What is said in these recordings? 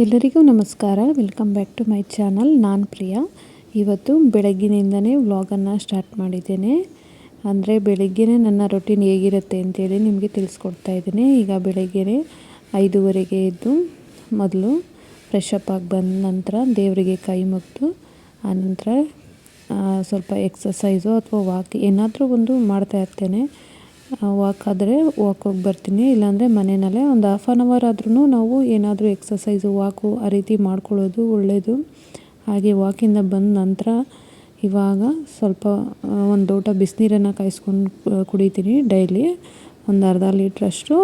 ಎಲ್ಲರಿಗೂ ನಮಸ್ಕಾರ. Welcome back to my channel. ನಾನು ಪ್ರಿಯಾ. ಇವತ್ತು ಬೆಳಗ್ಗಿನಿಂದನೇ ವ್ಲಾಗನ್ನು ಸ್ಟಾರ್ಟ್ ಮಾಡಿದ್ದೇನೆ. ಅಂದರೆ ಬೆಳಗ್ಗೆ ನನ್ನ ರೊಟೀನ್ ಹೇಗಿರುತ್ತೆ ಅಂತೇಳಿ ನಿಮಗೆ ತಿಳಿಸ್ಕೊಡ್ತಾ ಇದ್ದೀನಿ. ಈಗ ಬೆಳಗ್ಗೆ 5:30ಗೆ ಎದ್ದು ಮೊದಲು ಫ್ರೆಶ್ ಅಪ್ ಆಗಿ ಬಂದ ನಂತರ ದೇವರಿಗೆ ಕೈ ಮುಗಿದು ಆನಂತರ ಸ್ವಲ್ಪ ಎಕ್ಸಸೈಸು ಅಥವಾ ವಾಕ್ ಏನಾದರೂ ಒಂದು ಮಾಡ್ತಾ ಇರ್ತೇನೆ. ವಾಕ್ ಆದರೆ ವಾಕ್ ಹೋಗಿ ಬರ್ತೀನಿ, ಇಲ್ಲಾಂದರೆ ಮನೆಯಲ್ಲೇ ಒಂದು ½ ಆದ್ರೂ ನಾವು ಏನಾದರೂ ಎಕ್ಸಸೈಸು ವಾಕು ಆ ರೀತಿ ಮಾಡ್ಕೊಳ್ಳೋದು ಒಳ್ಳೆಯದು. ಹಾಗೆ ವಾಕಿಂದ ಬಂದ ನಂತರ ಇವಾಗ ಸ್ವಲ್ಪ ಒಂದು ಲೋಟ ಬಿಸಿನೀರನ್ನು ಕಾಯಿಸ್ಕೊಂಡು ಕುಡಿತೀನಿ. ಡೈಲಿ ಒಂದು ಅರ್ಧ ಲೀಟ್ರಷ್ಟು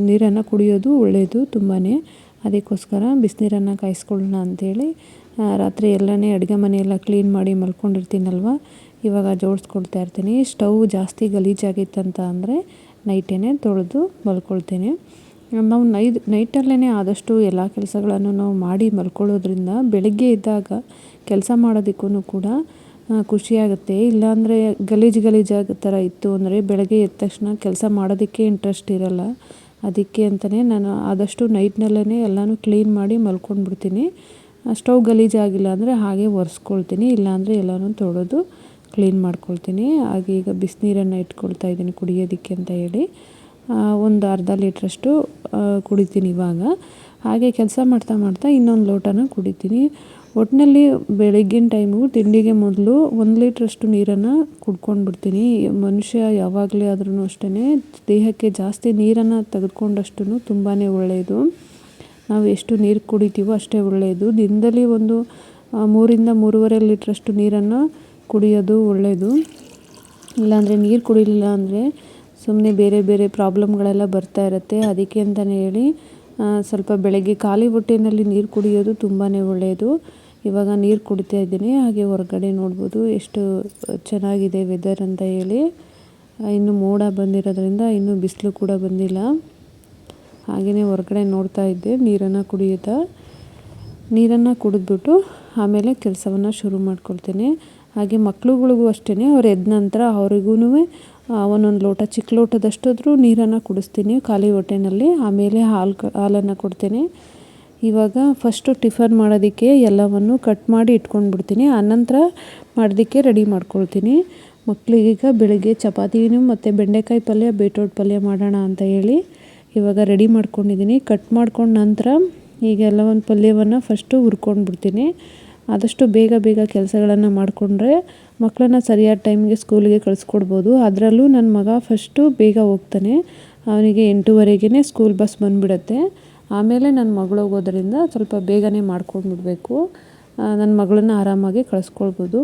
ನೀರನ್ನು ಕುಡಿಯೋದು ಒಳ್ಳೆಯದು ತುಂಬಾ. ಅದಕ್ಕೋಸ್ಕರ ಬಿಸಿನೀರನ್ನು ಕಾಯಿಸ್ಕೊಳ್ಳೋಣ ಅಂಥೇಳಿ ರಾತ್ರಿ ಎಲ್ಲನೇ ಅಡುಗೆ ಮನೆಯೆಲ್ಲ ಕ್ಲೀನ್ ಮಾಡಿ ಮಲ್ಕೊಂಡಿರ್ತೀನಲ್ವ, ಇವಾಗ ಜೋಡಿಸ್ಕೊಳ್ತಾ ಇರ್ತೀನಿ. ಸ್ಟವ್ ಜಾಸ್ತಿ ಗಲೀಜಾಗಿತ್ತಂತ ಅಂದರೆ ನೈಟೇ ತೊಳೆದು ಮಲ್ಕೊಳ್ತೇನೆ. ನಾವು ನೈಟಲ್ಲೇ ಆದಷ್ಟು ಎಲ್ಲ ಕೆಲಸಗಳನ್ನು ನಾವು ಮಾಡಿ ಮಲ್ಕೊಳ್ಳೋದ್ರಿಂದ ಬೆಳಗ್ಗೆ ಇದ್ದಾಗ ಕೆಲಸ ಮಾಡೋದಕ್ಕೂ ಕೂಡ ಖುಷಿಯಾಗುತ್ತೆ. ಇಲ್ಲಾಂದರೆ ಗಲೀಜಾಗೋ ಥರ ಇತ್ತು ಅಂದರೆ ಬೆಳಗ್ಗೆ ಎದ್ದ ತಕ್ಷಣ ಕೆಲಸ ಮಾಡೋದಕ್ಕೆ ಇಂಟ್ರೆಸ್ಟ್ ಇರೋಲ್ಲ. ಅದಕ್ಕೆ ಅಂತಲೇ ನಾನು ಆದಷ್ಟು ನೈಟ್ನಲ್ಲೇ ಎಲ್ಲನೂ ಕ್ಲೀನ್ ಮಾಡಿ ಮಲ್ಕೊಂಡ್ಬಿಡ್ತೀನಿ. ಸ್ಟವ್ ಗಲೀಜಾಗಿಲ್ಲ ಅಂದರೆ ಹಾಗೆ ಒರೆಸ್ಕೊಳ್ತೀನಿ, ಇಲ್ಲಾಂದರೆ ಎಲ್ಲನೂ ತೊಳೆದು ಕ್ಲೀನ್ ಮಾಡ್ಕೊಳ್ತೀನಿ. ಹಾಗೆ ಈಗ ಬಿಸಿನೀರನ್ನು ಇಟ್ಕೊಳ್ತಾ ಇದ್ದೀನಿ ಕುಡಿಯೋದಕ್ಕೆ ಅಂತ ಹೇಳಿ. ಒಂದು ಅರ್ಧ ಲೀಟ್ರಷ್ಟು ಕುಡಿತೀನಿ ಇವಾಗ. ಹಾಗೆ ಕೆಲಸ ಮಾಡ್ತಾ ಇನ್ನೊಂದು ಲೋಟನ ಕುಡಿತೀನಿ. ಒಟ್ಟಿನಲ್ಲಿ ಬೆಳಗ್ಗಿನ ಟೈಮು ತಿಂಡಿಗೆ ಮೊದಲು 1 ಲೀಟ್ರಷ್ಟು ನೀರನ್ನು ಕುಡ್ಕೊಂಡ್ಬಿಡ್ತೀನಿ. ಮನುಷ್ಯ ಯಾವಾಗಲೇ ಆದ್ರೂ ಅಷ್ಟೇ ದೇಹಕ್ಕೆ ಜಾಸ್ತಿ ನೀರನ್ನು ತೆಗೆದುಕೊಂಡಷ್ಟು ತುಂಬಾ ಒಳ್ಳೆಯದು. ನಾವು ಎಷ್ಟು ನೀರು ಕುಡಿತೀವೋ ಅಷ್ಟೇ ಒಳ್ಳೆಯದು. ದಿನದಲ್ಲಿ ಒಂದು 3ರಿಂದ 3.5 ಲೀಟ್ರಷ್ಟು ನೀರನ್ನು ಕುಡಿಯೋದು ಒಳ್ಳೆಯದು. ಇಲ್ಲಾಂದರೆ ನೀರು ಕುಡಿಲಿಲ್ಲ ಅಂದರೆ ಸುಮ್ಮನೆ ಬೇರೆ ಪ್ರಾಬ್ಲಮ್ಗಳೆಲ್ಲ ಬರ್ತಾ ಇರುತ್ತೆ. ಅದಕ್ಕೆ ಅಂತಲೇ ಹೇಳಿ ಸ್ವಲ್ಪ ಬೆಳಗ್ಗೆ ಖಾಲಿ ಹೊಟ್ಟೆಯಲ್ಲಿ ನೀರು ಕುಡಿಯೋದು ತುಂಬಾ ಒಳ್ಳೆಯದು. ಇವಾಗ ನೀರು ಕುಡಿತಾ ಇದ್ದೀನಿ. ಹಾಗೆ ಹೊರಗಡೆ ನೋಡ್ಬೋದು ಎಷ್ಟು ಚೆನ್ನಾಗಿದೆ ವೆದರ್ ಅಂತ ಹೇಳಿ. ಇನ್ನು ಮೋಡ ಬಂದಿರೋದ್ರಿಂದ ಇನ್ನೂ ಬಿಸಿಲು ಕೂಡ ಬಂದಿಲ್ಲ. ಹಾಗೆಯೇ ಹೊರಗಡೆ ನೋಡ್ತಾ ಇದ್ದೆ ನೀರನ್ನು ಕುಡಿದ್ಬಿಟ್ಟು ಆಮೇಲೆ ಕೆಲಸವನ್ನು ಶುರು ಮಾಡ್ಕೊಳ್ತೇನೆ. ಹಾಗೆ ಮಕ್ಳುಗಳಿಗೂ ಅಷ್ಟೇ ಅವ್ರು ಎದ್ದ ನಂತರ ಅವ್ರಿಗೂ ಒಂದೊಂದು ಲೋಟ ಚಿಕ್ಕ ಲೋಟದಷ್ಟಾದರೂ ನೀರನ್ನು ಕುಡಿಸ್ತೀನಿ ಖಾಲಿ ಹೊಟ್ಟೆಯಲ್ಲಿ. ಆಮೇಲೆ ಹಾಲನ್ನು ಕೊಡ್ತೇನೆ. ಇವಾಗ ಫಸ್ಟು ಟಿಫನ್ ಮಾಡೋದಕ್ಕೆ ಎಲ್ಲವನ್ನು ಕಟ್ ಮಾಡಿ ಇಟ್ಕೊಂಡ್ಬಿಡ್ತೀನಿ. ಆನಂತರ ಮಾಡೋದಕ್ಕೆ ರೆಡಿ ಮಾಡ್ಕೊಳ್ತೀನಿ. ಮಕ್ಕಳಿಗೀಗ ಬೆಳಗ್ಗೆ ಚಪಾತಿನೂ ಮತ್ತು ಬೆಂಡೆಕಾಯಿ ಪಲ್ಯ, ಬೀಟ್ರೋಟ್ ಪಲ್ಯ ಮಾಡೋಣ ಅಂತ ಹೇಳಿ ಇವಾಗ ರೆಡಿ ಮಾಡ್ಕೊಂಡಿದ್ದೀನಿ. ಕಟ್ ಮಾಡ್ಕೊಂಡು ನಂತರ ಈಗ ಒಂದು ಪಲ್ಯವನ್ನು ಫಸ್ಟು ಹುರ್ಕೊಂಡ್ಬಿಡ್ತೀನಿ. ಆದಷ್ಟು ಬೇಗ ಕೆಲಸಗಳನ್ನು ಮಾಡಿಕೊಂಡ್ರೆ ಮಕ್ಕಳನ್ನ ಸರಿಯಾದ ಟೈಮ್ಗೆ ಸ್ಕೂಲಿಗೆ ಕಳಿಸ್ಕೊಡ್ಬೋದು. ಅದರಲ್ಲೂ ನನ್ನ ಮಗ ಫಸ್ಟು ಬೇಗ ಹೋಗ್ತಾನೆ. ಅವನಿಗೆ 8:30ಗೆ ಸ್ಕೂಲ್ ಬಸ್ ಬಂದುಬಿಡುತ್ತೆ. ಆಮೇಲೆ ನನ್ನ ಮಗಳು ಹೋಗೋದ್ರಿಂದ ಸ್ವಲ್ಪ ಬೇಗನೆ ಮಾಡ್ಕೊಂಡ್ಬಿಡ್ಬೇಕು. ನನ್ನ ಮಗಳನ್ನ ಆರಾಮಾಗಿ ಕಳಿಸ್ಕೊಳ್ಬೋದು.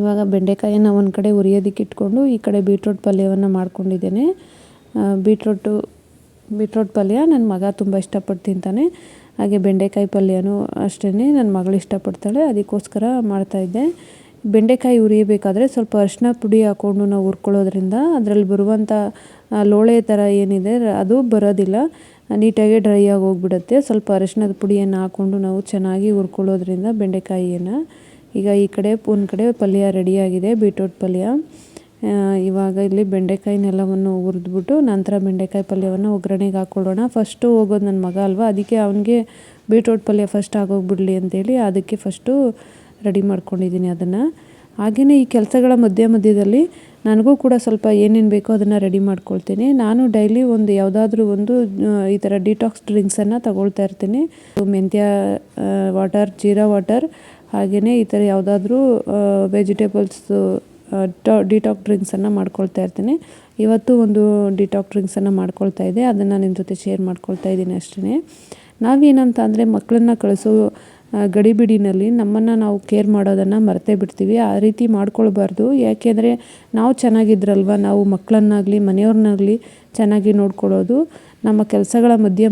ಇವಾಗ ಬೆಂಡೆಕಾಯನ್ನು ಒಂದು ಕಡೆ ಹುರಿಯೋದಕ್ಕೆ ಇಟ್ಕೊಂಡು ಈ ಕಡೆ ಬೀಟ್ರೋಟ್ ಪಲ್ಯವನ್ನು ಮಾಡ್ಕೊಂಡಿದ್ದೇನೆ. ಬೀಟ್ರೋಟ್ ಪಲ್ಯ ನನ್ನ ಮಗ ತುಂಬ ಇಷ್ಟಪಟ್ಟು ತಿಂತಾನೆ. ಹಾಗೆ ಬೆಂಡೆಕಾಯಿ ಪಲ್ಯನೂ ಅಷ್ಟೇ ನನ್ನ ಮಗಳು ಇಷ್ಟಪಡ್ತಾಳೆ. ಅದಕ್ಕೋಸ್ಕರ ಮಾಡ್ತಾಯಿದ್ದೆ. ಬೆಂಡೆಕಾಯಿ ಹುರಿಯಬೇಕಾದ್ರೆ ಸ್ವಲ್ಪ ಅರಿಶಿನ ಪುಡಿ ಹಾಕ್ಕೊಂಡು ನಾವು ಹುರ್ಕೊಳ್ಳೋದ್ರಿಂದ ಅದರಲ್ಲಿ ಬರುವಂಥ ಲೋಳೆ ಥರ ಏನಿದೆ ಅದು ಬರೋದಿಲ್ಲ, ನೀಟಾಗಿ ಡ್ರೈ ಆಗಿ ಹೋಗ್ಬಿಡುತ್ತೆ. ಸ್ವಲ್ಪ ಅರಿಶಿನದ ಪುಡಿಯನ್ನು ಹಾಕ್ಕೊಂಡು ನಾವು ಚೆನ್ನಾಗಿ ಹುರ್ಕೊಳ್ಳೋದ್ರಿಂದ ಬೆಂಡೆಕಾಯಿಯನ್ನು ಈಗ ಒಂದು ಕಡೆ ಪಲ್ಯ ರೆಡಿಯಾಗಿದೆ, ಬೀಟ್ರೋಟ್ ಪಲ್ಯ. ಇವಾಗ ಇಲ್ಲಿ ಬೆಂಡೆಕಾಯಿನೆಲ್ಲವನ್ನು ಹುರಿದ್ಬಿಟ್ಟು ನಂತರ ಬೆಂಡೆಕಾಯಿ ಪಲ್ಯವನ್ನು ಒಗ್ಗರಣೆಗೆ ಹಾಕ್ಕೊಳ್ಳೋಣ. ಫಸ್ಟು ಹೋಗೋದು ನನ್ನ ಮಗ ಅಲ್ವಾ, ಅದಕ್ಕೆ ಅವನಿಗೆ ಬೀಟ್ರೋಟ್ ಪಲ್ಯ ಫಸ್ಟ್ ಆಗೋಗ್ಬಿಡಲಿ ಅಂತೇಳಿ ಅದಕ್ಕೆ ಫಸ್ಟು ರೆಡಿ ಮಾಡ್ಕೊಂಡಿದ್ದೀನಿ ಅದನ್ನು. ಹಾಗೆಯೇ ಈ ಕೆಲಸಗಳ ಮಧ್ಯದಲ್ಲಿ ನನಗೂ ಕೂಡ ಸ್ವಲ್ಪ ಏನೇನು ಬೇಕೋ ಅದನ್ನು ರೆಡಿ ಮಾಡ್ಕೊಳ್ತೀನಿ. ನಾನು ಡೈಲಿ ಯಾವುದಾದ್ರೂ ಒಂದು ಈ ಥರ ಡಿಟಾಕ್ಸ್ ಡ್ರಿಂಕ್ಸನ್ನು ತಗೊಳ್ತಾ ಇರ್ತೀನಿ. ಮೆಂತ್ಯ ವಾಟರ್, ಜೀರಾ ವಾಟರ್, ಹಾಗೆಯೇ ಈ ಥರ ಯಾವುದಾದ್ರೂ ವೆಜಿಟೇಬಲ್ಸ್ ಡಿಟಾಕ್ ಡ್ರಿಂಕ್ಸನ್ನು ಮಾಡ್ಕೊಳ್ತಾ ಇರ್ತೀನಿ. ಇವತ್ತು ಒಂದು ಡಿಟಾಕ್ ಡ್ರಿಂಕ್ಸನ್ನು ಮಾಡ್ಕೊಳ್ತಾ ಇದ್ದೆ, ಅದನ್ನು ನಿಮ್ಮ ಜೊತೆ ಶೇರ್ ಮಾಡ್ಕೊಳ್ತಾ ಇದ್ದೀನಿ ಅಷ್ಟೇ. ನಾವೇನಂತ ಅಂದರೆ ಮಕ್ಕಳನ್ನ ಕಳಿಸೋ ಗಡಿಬಿಡಿನಲ್ಲಿ ನಮ್ಮನ್ನು ನಾವು ಕೇರ್ ಮಾಡೋದನ್ನು ಮರೆತೇ ಬಿಡ್ತೀವಿ. ಆ ರೀತಿ ಮಾಡ್ಕೊಳ್ಬಾರ್ದು. ಯಾಕೆಂದರೆ ನಾವು ಚೆನ್ನಾಗಿದ್ರಲ್ವ ನಾವು ಮಕ್ಕಳನ್ನಾಗಲಿ ಮನೆಯವ್ರನ್ನಾಗಲಿ ಚೆನ್ನಾಗಿ ನೋಡ್ಕೊಳ್ಳೋದು. ನಮ್ಮ ಕೆಲಸಗಳ ಮಧ್ಯೆ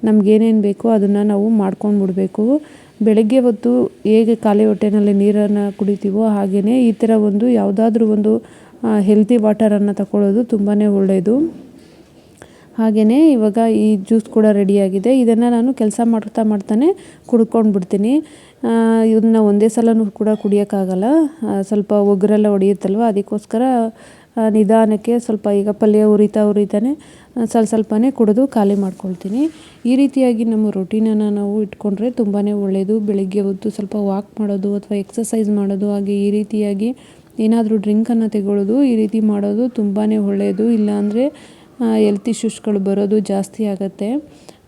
ನಮಗೇನೇನು ಬೇಕೋ ಅದನ್ನು ನಾವು ಮಾಡ್ಕೊಂಡ್ಬಿಡ್ಬೇಕು. ಬೆಳಗ್ಗೆ ಹೊತ್ತು ಹೇಗೆ ಖಾಲಿ ಹೊಟ್ಟೆನಲ್ಲಿ ನೀರನ್ನು ಕುಡಿತೀವೋ ಹಾಗೆಯೇ ಈ ಥರ ಯಾವುದಾದ್ರೂ ಒಂದು ಹೆಲ್ತಿ ವಾಟರನ್ನು ತಗೊಳ್ಳೋದು ತುಂಬಾ ಒಳ್ಳೆಯದು. ಹಾಗೆಯೇ ಇವಾಗ ಈ ಜ್ಯೂಸ್ ಕೂಡ ರೆಡಿಯಾಗಿದೆ. ಇದನ್ನು ನಾನು ಕೆಲಸ ಮಾಡ್ತಾನೆ ಕುಡ್ಕೊಂಡು ಬಿಡ್ತೀನಿ. ಇದನ್ನು ಒಂದೇ ಸಲನೂ ಕೂಡ ಕುಡಿಯೋಕ್ಕಾಗಲ್ಲ, ಸ್ವಲ್ಪ ಒಗ್ಗರೆಲ್ಲ ಹೊಡೆಯುತ್ತಲ್ವ, ಅದಕ್ಕೋಸ್ಕರ ನಿಧಾನಕ್ಕೆ ಸ್ವಲ್ಪ ಈಗ ಪಲ್ಯ ಉರಿತಾನೆ ಸ್ವಲ್ಪನೇ ಕುಡಿದು ಖಾಲಿ ಮಾಡ್ಕೊಳ್ತೀನಿ. ಈ ರೀತಿಯಾಗಿ ನಮ್ಮ ರೊಟೀನನ್ನು ನಾವು ಇಟ್ಕೊಂಡ್ರೆ ತುಂಬಾ ಒಳ್ಳೆಯದು. ಬೆಳಿಗ್ಗೆ ಹೊತ್ತು ಸ್ವಲ್ಪ ವಾಕ್ ಮಾಡೋದು ಅಥವಾ ಎಕ್ಸಸೈಸ್ ಮಾಡೋದು, ಹಾಗೆ ಈ ರೀತಿಯಾಗಿ ಏನಾದರೂ ಡ್ರಿಂಕನ್ನು ತಗೊಳ್ಳೋದು, ಈ ರೀತಿ ಮಾಡೋದು ತುಂಬಾ ಒಳ್ಳೆಯದು. ಇಲ್ಲಾಂದರೆ ಹೆಲ್ತ್ ಇಶ್ಯೂಸ್ಗಳು ಬರೋದು ಜಾಸ್ತಿ ಆಗುತ್ತೆ.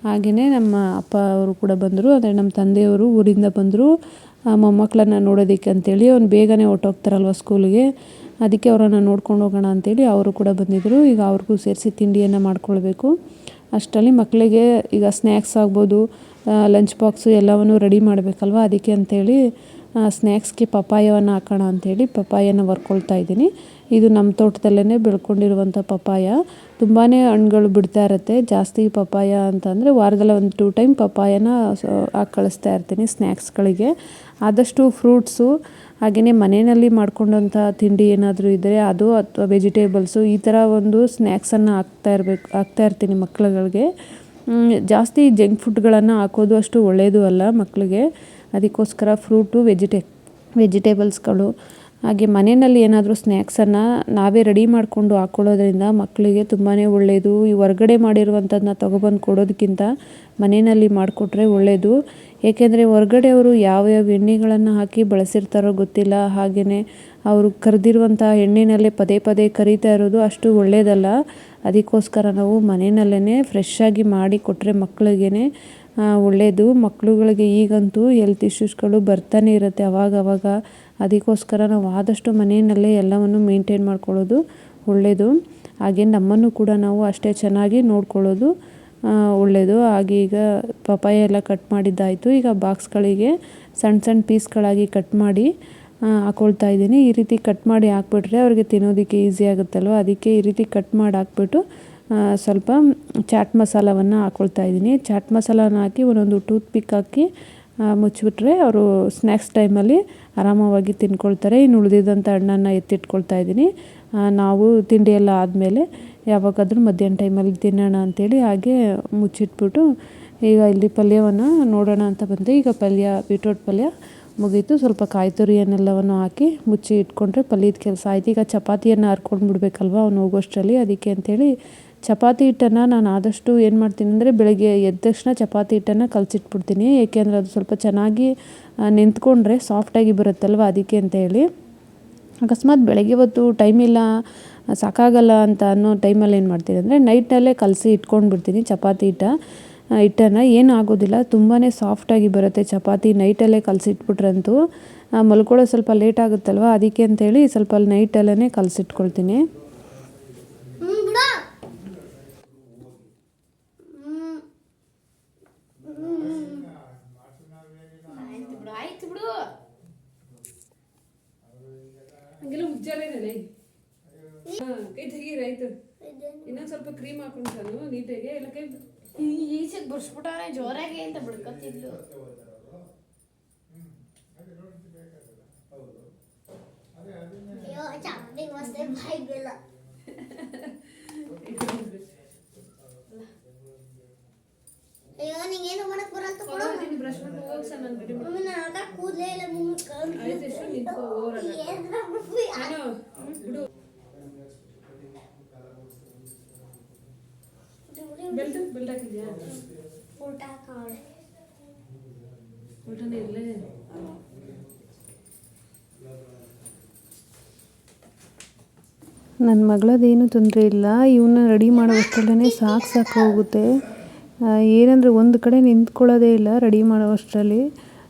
ಹಾಗೆಯೇ ನಮ್ಮ ಅಪ್ಪ ಅವರು ಕೂಡ ಬಂದರು, ಅಂದರೆ ನಮ್ಮ ತಂದೆಯವರು ಊರಿಂದ ಬಂದರು ಮೊಮ್ಮಕ್ಕಳನ್ನು ನೋಡೋದಕ್ಕೆ ಅಂತೇಳಿ. ಅವ್ನು ಬೇಗನೆ ಹೊರ್ಟೋಗ್ತಾರಲ್ವ ಸ್ಕೂಲಿಗೆ, ಅದಕ್ಕೆ ಅವರನ್ನು ನೋಡ್ಕೊಂಡು ಹೋಗೋಣ ಅಂತೇಳಿ ಅವರು ಕೂಡ ಬಂದಿದ್ದರು. ಈಗ ಅವ್ರಿಗೂ ಸೇರಿಸಿ ತಿಂಡಿಯನ್ನು ಮಾಡ್ಕೊಳ್ಬೇಕು. ಅಷ್ಟರಲ್ಲಿ ಮಕ್ಕಳಿಗೆ ಈಗ ಸ್ನ್ಯಾಕ್ಸ್ ಆಗ್ಬೋದು, ಲಂಚ್ ಬಾಕ್ಸು ಎಲ್ಲವನ್ನು ರೆಡಿ ಮಾಡಬೇಕಲ್ವ, ಅದಕ್ಕೆ ಅಂಥೇಳಿ ಸ್ನ್ಯಾಕ್ಸ್ಗೆ ಪಪ್ಪಾಯವನ್ನು ಹಾಕೋಣ ಅಂಥೇಳಿ ಪಪ್ಪಾಯನ ಹೊರ್ಕೊಳ್ತಾ ಇದ್ದೀನಿ. ಇದು ನಮ್ಮ ತೋಟದಲ್ಲೇ ಬೆಳ್ಕೊಂಡಿರುವಂಥ ಪಪ್ಪಾಯ. ತುಂಬಾ ಹಣ್ಣುಗಳು ಬಿಡ್ತಾ ಇರುತ್ತೆ. ಜಾಸ್ತಿ ಪಪ್ಪಾಯ ಅಂತಂದರೆ ವಾರದಲ್ಲಿ ಒಂದು 2 ಟೈಮ್ ಪಪ್ಪಾಯನ ಹಾಕಿ ಕಳಿಸ್ತಾ ಇರ್ತೀನಿ ಸ್ನ್ಯಾಕ್ಸ್ಗಳಿಗೆ. ಆದಷ್ಟು ಫ್ರೂಟ್ಸು, ಹಾಗೆಯೇ ಮನೆಯಲ್ಲಿ ಮಾಡ್ಕೊಂಡಂಥ ತಿಂಡಿ ಏನಾದರೂ ಇದ್ದರೆ ಅದು, ಅಥವಾ ವೆಜಿಟೇಬಲ್ಸು, ಈ ಥರ ಒಂದು ಸ್ನ್ಯಾಕ್ಸನ್ನು ಹಾಕ್ತಾ ಇರ್ತೀನಿ ಮಕ್ಕಳುಗಳಿಗೆ. ಜಾಸ್ತಿ ಜಂಕ್ ಫುಡ್ಗಳನ್ನು ಹಾಕೋದು ಅಷ್ಟು ಒಳ್ಳೆಯದು ಅಲ್ಲ ಮಕ್ಕಳಿಗೆ. ಅದಕ್ಕೋಸ್ಕರ ಫ್ರೂಟು, ವೆಜಿಟೇಬಲ್ಸ್ಗಳು, ಹಾಗೆ ಮನೆಯಲ್ಲಿ ಏನಾದರೂ ಸ್ನ್ಯಾಕ್ಸನ್ನು ನಾವೇ ರೆಡಿ ಮಾಡಿಕೊಂಡು ಹಾಕ್ಕೊಳ್ಳೋದ್ರಿಂದ ಮಕ್ಕಳಿಗೆ ತುಂಬಾ ಒಳ್ಳೆಯದು. ಈ ಹೊರ್ಗಡೆ ಮಾಡಿರುವಂಥದ್ದನ್ನ ತೊಗೊಬಂದು ಕೊಡೋದಕ್ಕಿಂತ ಮನೆಯಲ್ಲಿ ಮಾಡಿಕೊಟ್ರೆ ಒಳ್ಳೆಯದು. ಏಕೆಂದರೆ ಹೊರ್ಗಡೆ ಅವರು ಯಾವ್ಯಾವ ಎಣ್ಣೆಗಳನ್ನು ಹಾಕಿ ಬಳಸಿರ್ತಾರೋ ಗೊತ್ತಿಲ್ಲ. ಹಾಗೆಯೇ ಅವರು ಕರೆದಿರುವಂಥ ಎಣ್ಣೆನಲ್ಲೇ ಪದೇ ಪದೇ ಕರಿತಾ ಇರೋದು ಅಷ್ಟು ಒಳ್ಳೆಯದಲ್ಲ. ಅದಕ್ಕೋಸ್ಕರ ನಾವು ಮನೆಯಲ್ಲೇ ಫ್ರೆಶ್ಶಾಗಿ ಮಾಡಿ ಕೊಟ್ಟರೆ ಮಕ್ಕಳಿಗೆ ಒಳ್ಳೆಯದು. ಮಕ್ಕಳುಗಳಿಗೆ ಈಗಂತೂ ಹೆಲ್ತ್ ಇಶ್ಯೂಸ್ಗಳು ಬರ್ತಾನೆ ಇರುತ್ತೆ ಅವಾಗವಾಗ. ಅದಕ್ಕೋಸ್ಕರ ನಾವು ಆದಷ್ಟು ಮನೆಯಲ್ಲೇ ಎಲ್ಲವನ್ನು ಮೇಂಟೈನ್ ಮಾಡ್ಕೊಳ್ಳೋದು ಒಳ್ಳೆಯದು. ಹಾಗೆ ನಮ್ಮನ್ನು ಕೂಡ ನಾವು ಅಷ್ಟೇ ಚೆನ್ನಾಗಿ ನೋಡ್ಕೊಳ್ಳೋದು ಒಳ್ಳೆಯದು. ಹಾಗೆ ಈಗ ಪಪ್ಪಾಯ ಎಲ್ಲ ಕಟ್ ಮಾಡಿದ್ದಾಯಿತು. ಈಗ ಬಾಕ್ಸ್ಗಳಿಗೆ ಸಣ್ಣ ಪೀಸ್ಗಳಾಗಿ ಕಟ್ ಮಾಡಿ ಹಾಕ್ಕೊಳ್ತಾ ಇದ್ದೀನಿ. ಈ ರೀತಿ ಕಟ್ ಮಾಡಿ ಹಾಕ್ಬಿಟ್ರೆ ಅವ್ರಿಗೆ ತಿನ್ನೋದಕ್ಕೆ ಈಸಿ ಆಗುತ್ತಲ್ವ, ಅದಕ್ಕೆ ಈ ರೀತಿ ಕಟ್ ಮಾಡಿ ಹಾಕ್ಬಿಟ್ಟು ಸ್ವಲ್ಪ ಚಾಟ್ ಮಸಾಲವನ್ನು ಹಾಕ್ಕೊಳ್ತಾ ಇದ್ದೀನಿ. ಚಾಟ್ ಮಸಾಲನ ಹಾಕಿ ಒಂದೊಂದು ಟೂತ್ ಪಿಕ್ ಹಾಕಿ ಮುಚ್ಚಿಬಿಟ್ರೆ ಅವರು ಸ್ನ್ಯಾಕ್ಸ್ ಟೈಮಲ್ಲಿ ಆರಾಮವಾಗಿ ತಿನ್ಕೊಳ್ತಾರೆ. ಇನ್ನು ಉಳಿದಿದ್ದಂಥ ಹಣ್ಣನ್ನು ಎತ್ತಿಟ್ಕೊಳ್ತಾ ಇದ್ದೀನಿ. ನಾವು ತಿಂಡಿ ಎಲ್ಲ ಆದಮೇಲೆ ಯಾವಾಗಾದರೂ ಮಧ್ಯಾಹ್ನ ಟೈಮಲ್ಲಿ ತಿನ್ನೋಣ ಅಂಥೇಳಿ ಹಾಗೆ ಮುಚ್ಚಿಟ್ಬಿಟ್ಟು ಈಗ ಇಲ್ಲಿ ಪಲ್ಯವನ್ನು ನೋಡೋಣ ಅಂತ ಬಂದೆ. ಈಗ ಬೀಟ್ರೋಟ್ ಪಲ್ಯ ಮುಗೀತು. ಸ್ವಲ್ಪ ಕಾಯಿ ತುರಿಯನ್ನೆಲ್ಲವನ್ನು ಹಾಕಿ ಮುಚ್ಚಿ ಇಟ್ಕೊಂಡ್ರೆ ಪಲ್ಯದ ಕೆಲಸ ಆಯ್ತು. ಈಗ ಚಪಾತಿಯನ್ನು ಹರ್ಕೊಂಡು ಬಿಡಬೇಕಲ್ವ ಅವ್ನು ಹೋಗೋಷ್ಟರಲ್ಲಿ, ಅದಕ್ಕೆ ಅಂಥೇಳಿ ಚಪಾತಿ ಹಿಟ್ಟನ್ನು ನಾನು ಆದಷ್ಟು ಏನು ಮಾಡ್ತೀನಿ ಅಂದರೆ ಬೆಳಗ್ಗೆ ಎದ್ದ ತಕ್ಷಣ ಚಪಾತಿ ಹಿಟ್ಟನ್ನು ಕಲಸಿಟ್ಬಿಡ್ತೀನಿ. ಏಕೆಂದರೆ ಅದು ಸ್ವಲ್ಪ ಚೆನ್ನಾಗಿ ನಿಂತ್ಕೊಂಡ್ರೆ ಸಾಫ್ಟಾಗಿ ಬರುತ್ತಲ್ವ, ಅದಕ್ಕೆ ಅಂತ ಹೇಳಿ. ಅಕಸ್ಮಾತ್ ಬೆಳಗ್ಗೆ ಹೊತ್ತು ಟೈಮ್ ಇಲ್ಲ, ಸಾಕಾಗಲ್ಲ ಅಂತ ಅನ್ನೋ ಟೈಮಲ್ಲಿ ಏನು ಮಾಡ್ತೀನಿ ಅಂದರೆ ನೈಟ್ನಲ್ಲೇ ಕಲಸಿ ಇಟ್ಕೊಂಡ್ಬಿಡ್ತೀನಿ ಚಪಾತಿ ಹಿಟ್ಟನ್ನು. ಏನೂ ಆಗೋದಿಲ್ಲ, ತುಂಬಾ ಸಾಫ್ಟಾಗಿ ಬರುತ್ತೆ ಚಪಾತಿ ನೈಟಲ್ಲೇ ಕಲಸಿಟ್ಬಿಟ್ರಂತೂ. ಮಲ್ಕೊಳ್ಳೋ ಸ್ವಲ್ಪ ಲೇಟ್ ಆಗುತ್ತಲ್ವ, ಅದಕ್ಕೆ ಅಂತೇಳಿ ಸ್ವಲ್ಪ ನೈಟಲ್ಲೇ ಕಲಸಿಟ್ಕೊಳ್ತೀನಿ. ಕೈ ತೆಗೀರಾಯ್ತು. ಇನ್ನೊಂದು ಸ್ವಲ್ಪ ಕ್ರೀಮ್ ಹಾಕೊಂಡು ನಾನು ನೀಟಾಗಿ ಎಲ್ಲ ಕೈ ಈಚೆಗೆ ಬರ್ಸ್ಬಿಟ್ಟಾನೆ ಜೋರಾಗಿ ಅಂತ ಬಿಡ್ಕೊತಿದ್ಲು. ಅಯ್ಯೋ ನಿಂಗೇನು ಮಾಡಕ್ ಬರಲ್ಲ ಕೊಡು. ನೀನು ಬ್ರಷ್ ಮಾಡ್ಕೊಂಡು ಹೋಗ್ಸ ನಾನು ರೆಡಿ ಮಾಡಿ. ಮಮ್ಮಿ ನನ್ನ ಹತ್ರ ಕೂದಲೇ ಇಲ್ಲ ಮುಗಿಸ್ಕೊಂಡು. ಆಯ್ತು ಎಷ್ಟು ನಿಂತ್ಕೋ ಓವರಾಗ. ಬಿಡು. ಬೆಲ್ಟ್ ಹಾಕಿದ್ಯಾ? ಊಟ ಹಾಕೋಳೆ. ಊಟನೇ ಇರಲೇ. ನನ್ನ ಮಗಳದೇನು ತೊಂದರೆ ಇಲ್ಲ. ಇವನ್ನ ರೆಡಿ ಮಾಡೋವಷ್ಟರಲ್ಲೇ ಸಾಕು ಹೋಗುತ್ತೆ. ಏನಂದರೆ ಒಂದು ಕಡೆ ನಿಂತ್ಕೊಳ್ಳೋದೇ ಇಲ್ಲ ರೆಡಿ ಮಾಡೋವಷ್ಟರಲ್ಲಿ.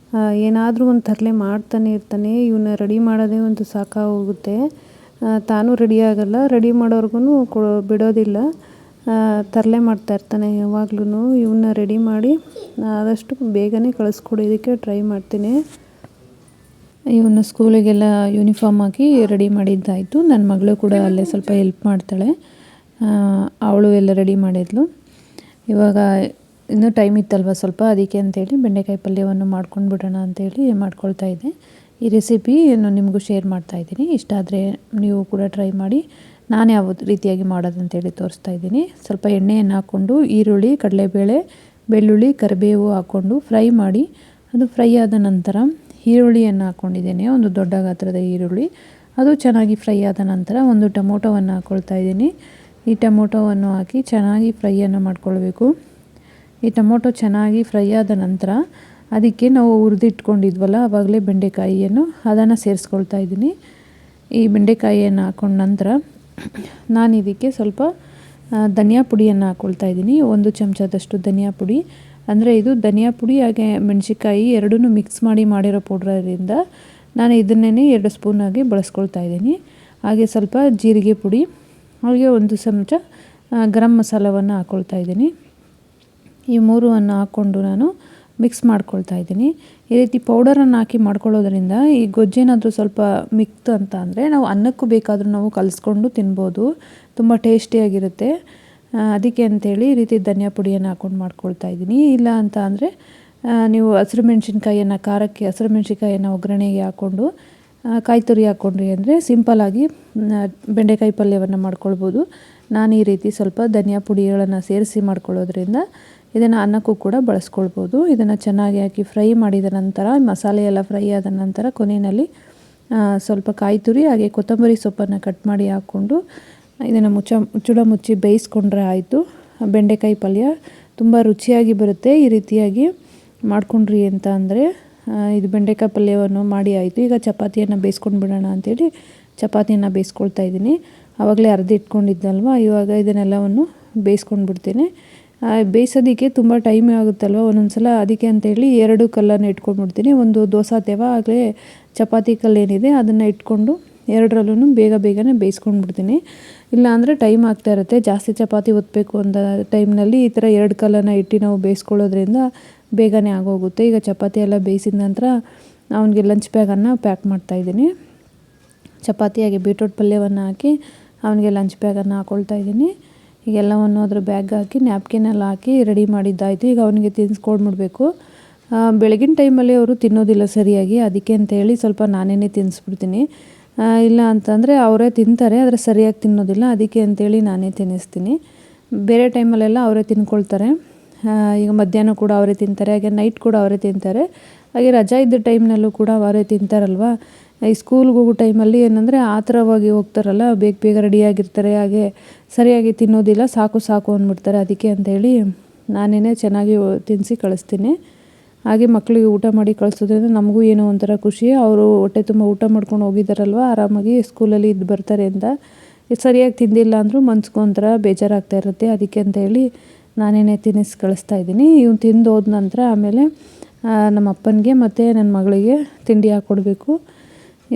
ಏನಾದರೂ ಒಂದು ತರಲೆ ಮಾಡ್ತಾನೆ ಇರ್ತಾನೆ. ಇವನ್ನ ರೆಡಿ ಮಾಡೋದೇ ಒಂದು ಸಾಕಾಗೋಗುತ್ತೆ. ತಾನೂ ರೆಡಿ ಆಗಲ್ಲ, ರೆಡಿ ಮಾಡೋರ್ಗು ಬಿಡೋದಿಲ್ಲ. ತರಲೆ ಮಾಡ್ತಾಯಿರ್ತಾನೆ ಯಾವಾಗ್ಲೂ. ಇವನ್ನ ರೆಡಿ ಮಾಡಿ ಆದಷ್ಟು ಬೇಗನೆ ಕಳಿಸ್ಕೊಡೋದಕ್ಕೆ ಟ್ರೈ ಮಾಡ್ತೀನಿ. ಇವನ್ನ ಸ್ಕೂಲಿಗೆಲ್ಲ ಯೂನಿಫಾರ್ಮ್ ಹಾಕಿ ರೆಡಿ ಮಾಡಿದ್ದಾಯಿತು. ನನ್ನ ಮಗಳು ಕೂಡ ಅಲ್ಲೇ ಸ್ವಲ್ಪ ಹೆಲ್ಪ್ ಮಾಡ್ತಾಳೆ. ಅವಳು ಎಲ್ಲ ರೆಡಿ ಮಾಡಿದ್ಲು. ಇವಾಗ ಇನ್ನೂ ಟೈಮ್ ಇತ್ತಲ್ವ ಸ್ವಲ್ಪ, ಅದಕ್ಕೆ ಅಂತೇಳಿ ಬೆಂಡೆಕಾಯಿ ಪಲ್ಯವನ್ನು ಮಾಡ್ಕೊಂಡು ಬಿಡೋಣ ಅಂತೇಳಿ ಮಾಡ್ಕೊಳ್ತಾ ಇದ್ದೆ. ಈ ರೆಸಿಪಿಯನ್ನು ನಿಮಗೂ ಶೇರ್ ಮಾಡ್ತಾಯಿದ್ದೀನಿ. ಇಷ್ಟ ಆದರೆ ನೀವು ಕೂಡ ಟ್ರೈ ಮಾಡಿ. ನಾನು ಯಾವ ರೀತಿಯಾಗಿ ಮಾಡೋದಂತೇಳಿ ತೋರಿಸ್ತಾ ಇದ್ದೀನಿ. ಸ್ವಲ್ಪ ಎಣ್ಣೆಯನ್ನು ಹಾಕ್ಕೊಂಡು ಈರುಳ್ಳಿ, ಕಡಲೆಬೇಳೆ, ಬೆಳ್ಳುಳ್ಳಿ, ಕರಿಬೇವು ಹಾಕ್ಕೊಂಡು ಫ್ರೈ ಮಾಡಿ, ಅದು ಫ್ರೈ ಆದ ನಂತರ ಈರುಳ್ಳಿಯನ್ನು ಹಾಕ್ಕೊಂಡಿದ್ದೇನೆ. ಒಂದು ದೊಡ್ಡ ಗಾತ್ರದ ಈರುಳ್ಳಿ, ಅದು ಚೆನ್ನಾಗಿ ಫ್ರೈ ಆದ ನಂತರ ಒಂದು ಟೊಮೊಟೊವನ್ನು ಹಾಕ್ಕೊಳ್ತಾ ಇದ್ದೀನಿ. ಈ ಟೊಮೊಟೊವನ್ನು ಹಾಕಿ ಚೆನ್ನಾಗಿ ಫ್ರೈಯನ್ನು ಮಾಡ್ಕೊಳ್ಬೇಕು. ಈ ಟೊಮೊಟೊ ಚೆನ್ನಾಗಿ ಫ್ರೈ ಆದ ನಂತರ ಅದಕ್ಕೆ ನಾವು ಹುರಿದಿಟ್ಕೊಂಡಿದ್ವಲ್ಲ ಆವಾಗಲೇ ಬೆಂಡೆಕಾಯಿಯನ್ನು ಅದನ್ನು ಸೇರಿಸ್ಕೊಳ್ತಾ ಇದ್ದೀನಿ. ಈ ಬೆಂಡೆಕಾಯಿಯನ್ನು ಹಾಕೊಂಡ ನಂತರ ನಾನು ಇದಕ್ಕೆ ಸ್ವಲ್ಪ ಧನಿಯಾ ಪುಡಿಯನ್ನು ಹಾಕ್ಕೊಳ್ತಾ ಇದ್ದೀನಿ. 1 ಚಮಚದಷ್ಟು ಧನಿಯಾ ಪುಡಿ, ಅಂದರೆ ಇದು ಧನಿಯಾ ಪುಡಿ ಹಾಗೆ ಮೆಣಸಿಕಾಯಿ ಎರಡನ್ನೂ ಮಿಕ್ಸ್ ಮಾಡಿರೋ ಪೌಡ್ರಿಂದ ನಾನು ಇದನ್ನೇ 2 ಸ್ಪೂನಾಗಿ ಬಳಸ್ಕೊಳ್ತಾ ಇದ್ದೀನಿ. ಹಾಗೆ ಸ್ವಲ್ಪ ಜೀರಿಗೆ ಪುಡಿ, ಹಾಗೆ 1 ಚಮಚ ಗರಂ ಮಸಾಲವನ್ನು ಹಾಕ್ಕೊಳ್ತಾ ಇದ್ದೀನಿ. ಈ 3 ಹಾಕ್ಕೊಂಡು ನಾನು ಮಿಕ್ಸ್ ಮಾಡ್ಕೊಳ್ತಾ ಇದ್ದೀನಿ. ಈ ರೀತಿ ಪೌಡರನ್ನು ಹಾಕಿ ಮಾಡ್ಕೊಳ್ಳೋದ್ರಿಂದ ಈ ಗೊಜ್ಜೇನಾದರೂ ಸ್ವಲ್ಪ ಮಿಕ್ತು ಅಂತ ಅಂದರೆ ನಾವು ಅನ್ನಕ್ಕೂ ಬೇಕಾದರೂ ನಾವು ಕಲಿಸ್ಕೊಂಡು ತಿನ್ಬೋದು, ತುಂಬ ಟೇಸ್ಟಿಯಾಗಿರುತ್ತೆ. ಅದಕ್ಕೆ ಅಂಥೇಳಿ ಈ ರೀತಿ ಧನಿಯಾ ಪುಡಿಯನ್ನು ಹಾಕ್ಕೊಂಡು ಮಾಡ್ಕೊಳ್ತಾ ಇದ್ದೀನಿ. ಇಲ್ಲ ಅಂತ ಅಂದರೆ ನೀವು ಹಸಿರು ಮೆಣಸಿನ್ಕಾಯಿಯನ್ನು ಖಾರಕ್ಕೆ ಹಸಿರು ಮೆಣಸಿನ್ಕಾಯಿಯನ್ನು ಒಗ್ಗರಣೆಗೆ ಹಾಕ್ಕೊಂಡು ಕಾಯಿ ತುರಿ ಹಾಕ್ಕೊಂಡ್ರಿ ಅಂದರೆ ಸಿಂಪಲ್ಲಾಗಿ ಬೆಂಡೆಕಾಯಿ ಪಲ್ಯವನ್ನು ಮಾಡ್ಕೊಳ್ಬೋದು. ನಾನು ಈ ರೀತಿ ಸ್ವಲ್ಪ ಧನಿಯಾ ಪುಡಿಗಳನ್ನು ಸೇರಿಸಿ ಮಾಡ್ಕೊಳ್ಳೋದ್ರಿಂದ ಇದನ್ನು ಅನ್ನಕ್ಕೂ ಕೂಡ ಬಳಸ್ಕೊಳ್ಬೋದು. ಇದನ್ನು ಚೆನ್ನಾಗಿ ಹಾಕಿ ಫ್ರೈ ಮಾಡಿದ ನಂತರ ಮಸಾಲೆ ಎಲ್ಲ ಫ್ರೈ ಆದ ನಂತರ ಕೊನೆಯಲ್ಲಿ ಸ್ವಲ್ಪ ಕಾಯಿ ತುರಿ ಹಾಗೆ ಕೊತ್ತಂಬರಿ ಸೊಪ್ಪನ್ನು ಕಟ್ ಮಾಡಿ ಹಾಕ್ಕೊಂಡು ಇದನ್ನು ಮುಚ್ಚಳ ಮುಚ್ಚಿ ಬೇಯಿಸ್ಕೊಂಡ್ರೆ ಆಯಿತು. ಬೆಂಡೆಕಾಯಿ ಪಲ್ಯ ತುಂಬ ರುಚಿಯಾಗಿ ಬರುತ್ತೆ. ಈ ರೀತಿಯಾಗಿ ಮಾಡ್ಕೊಂಡ್ರಿ ಅಂತ ಅಂದರೆ ಇದು ಬೆಂಡೆಕಾಯಿ ಪಲ್ಯವನ್ನು ಮಾಡಿ ಆಯಿತು. ಈಗ ಚಪಾತಿಯನ್ನು ಬೇಯಿಸ್ಕೊಂಡು ಬಿಡೋಣ ಅಂಥೇಳಿ ಚಪಾತಿಯನ್ನು ಬೇಯಿಸ್ಕೊಳ್ತಾ ಇದ್ದೀನಿ. ಆವಾಗಲೇ ಅರ್ಧ ಇಟ್ಕೊಂಡಿದ್ದಲ್ವ, ಇವಾಗ ಇದನ್ನೆಲ್ಲವನ್ನು ಬೇಯಿಸ್ಕೊಂಡು ಬಿಡ್ತೀನಿ. ಬೇಯಿಸೋದಕ್ಕೆ ತುಂಬ ಟೈಮ್ ಆಗುತ್ತಲ್ವ ಒಂದೊಂದು ಸಲ, ಅದಕ್ಕೆ ಅಂತೇಳಿ 2 ಕಲ್ಲನ್ನು ಇಟ್ಕೊಂಡ್ಬಿಡ್ತೀನಿ. ಒಂದು ದೋಸೆ ತವ ಆಗಲೇ ಚಪಾತಿ ಕಲ್ಲೇನಿದೆ ಅದನ್ನು ಇಟ್ಕೊಂಡು ಎರಡರಲ್ಲೂ ಬೇಗನೆ ಬೇಯಿಸ್ಕೊಂಡ್ಬಿಡ್ತೀನಿ. ಇಲ್ಲ ಅಂದರೆ ಟೈಮ್ ಆಗ್ತಾ ಇರುತ್ತೆ. ಜಾಸ್ತಿ ಚಪಾತಿ ಒತ್ತಬೇಕು ಅಂತ ಟೈಮ್ನಲ್ಲಿ ಈ ಥರ 2 ಕಲ್ಲನ್ನು ಇಟ್ಟು ನಾವು ಬೇಯಿಸ್ಕೊಳ್ಳೋದ್ರಿಂದ ಬೇಗನೆ ಆಗೋಗುತ್ತೆ. ಈಗ ಚಪಾತಿ ಎಲ್ಲ ಬೇಯಿಸಿದ ನಂತರ ಅವನಿಗೆ ಲಂಚ್ ಬ್ಯಾಗನ್ನು ಪ್ಯಾಕ್ ಮಾಡ್ತಾಯಿದ್ದೀನಿ. ಚಪಾತಿಯಾಗಿ ಬೀಟ್ರೋಟ್ ಪಲ್ಯವನ್ನು ಹಾಕಿ ಅವನಿಗೆ ಲಂಚ್ ಬ್ಯಾಗನ್ನು ಹಾಕ್ಕೊಳ್ತಾ ಇದ್ದೀನಿ. ಈಗೆಲ್ಲವನ್ನು ಅದ್ರ ಬ್ಯಾಗ್ ಹಾಕಿ ನ್ಯಾಪ್ಕಿನೆಲ್ಲ ಹಾಕಿ ರೆಡಿ ಮಾಡಿದ್ದಾಯಿತು. ಈಗ ಅವನಿಗೆ ತಿನ್ನಿಸ್ಕೊಂಡ್ಬಿಡ್ಬೇಕು. ಬೆಳಗಿನ ಟೈಮಲ್ಲಿ ಅವರು ತಿನ್ನೋದಿಲ್ಲ ಸರಿಯಾಗಿ, ಅದಕ್ಕೆ ಅಂತೇಳಿ ಸ್ವಲ್ಪ ನಾನೇ ತಿನ್ನಿಸ್ಬಿಡ್ತೀನಿ. ಇಲ್ಲ ಅಂತಂದರೆ ಅವರೇ ತಿಂತಾರೆ, ಆದರೆ ಸರಿಯಾಗಿ ತಿನ್ನೋದಿಲ್ಲ. ಅದಕ್ಕೆ ಅಂತೇಳಿ ನಾನೇ ತಿನ್ನಿಸ್ತೀನಿ. ಬೇರೆ ಟೈಮಲ್ಲೆಲ್ಲ ಅವರೇ ತಿನ್ಕೊಳ್ತಾರೆ. ಈಗ ಮಧ್ಯಾಹ್ನ ಕೂಡ ಅವರೇ ತಿಂತಾರೆ, ಹಾಗೆ ನೈಟ್ ಕೂಡ ಅವರೇ ತಿಂತಾರೆ. ಹಾಗೆ ರಜಾ ಇದ್ದ ಟೈಮ್ನಲ್ಲೂ ಕೂಡ ಅವರೇ ತಿಂತಾರಲ್ವ. ಈ ಸ್ಕೂಲ್ಗೆ ಹೋಗೋ ಟೈಮಲ್ಲಿ ಏನಂದರೆ ಆತರವಾಗಿ ಹೋಗ್ತಾರಲ್ಲ, ಬೇಗ ರೆಡಿಯಾಗಿರ್ತಾರೆ, ಹಾಗೆ ಸರಿಯಾಗಿ ತಿನ್ನೋದಿಲ್ಲ, ಸಾಕು ಅಂದ್ಬಿಡ್ತಾರೆ. ಅದಕ್ಕೆ ಅಂತೇಳಿ ನಾನೇ ಚೆನ್ನಾಗಿ ತಿನ್ನಿಸಿ ಕಳಿಸ್ತೀನಿ. ಹಾಗೆ ಮಕ್ಕಳಿಗೆ ಊಟ ಮಾಡಿ ಕಳಿಸೋದ್ರಿಂದ ನಮಗೂ ಏನೋ ಒಂಥರ ಖುಷಿ. ಅವರು ಹೊಟ್ಟೆ ತುಂಬ ಊಟ ಮಾಡ್ಕೊಂಡು ಹೋಗಿದ್ದಾರಲ್ವ, ಆರಾಮಾಗಿ ಸ್ಕೂಲಲ್ಲಿ ಇದ್ದು ಬರ್ತಾರೆ ಅಂತ. ಸರಿಯಾಗಿ ತಿಂದಿಲ್ಲ ಅಂದರೂ ಮನ್ಸಿಗೆ ಒಂಥರ ಬೇಜಾರಾಗ್ತಾ ಇರುತ್ತೆ. ಅದಕ್ಕೆ ಅಂತೇಳಿ ನಾನೇ ತಿನ್ನಿಸಿ ಕಳಿಸ್ತಾ ಇದ್ದೀನಿ. ಇವ್ನು ತಿಂದು ಹೋದ ನಂತರ ಆಮೇಲೆ ನಮ್ಮ ಅಪ್ಪನಿಗೆ ಮತ್ತು ನನ್ನ ಮಗಳಿಗೆ ತಿಂಡಿ ಹಾಕ್ಕೊಡ್ಬೇಕು.